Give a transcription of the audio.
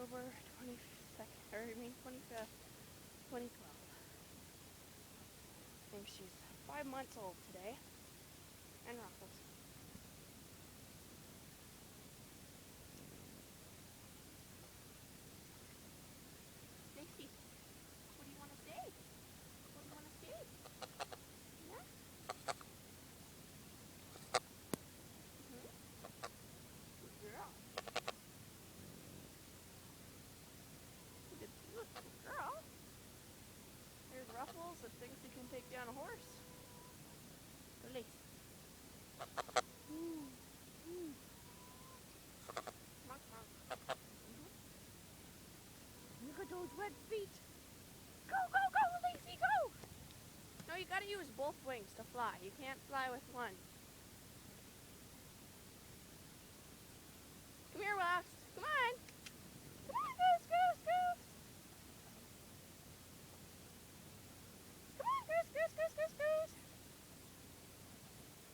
October 22nd, or I mean 25th, 2012. I think she's 5 months old today. And Ruffles. Stacy, what do you want to say? What do you want to say? Yeah? Mm-hmm. Good girl. Good girl. There's Ruffles that thinks he can take down a horse. Release. Look at those red feet. Go, go, go, Lacey, go! No, you gotta use both wings to fly. You can't fly with one.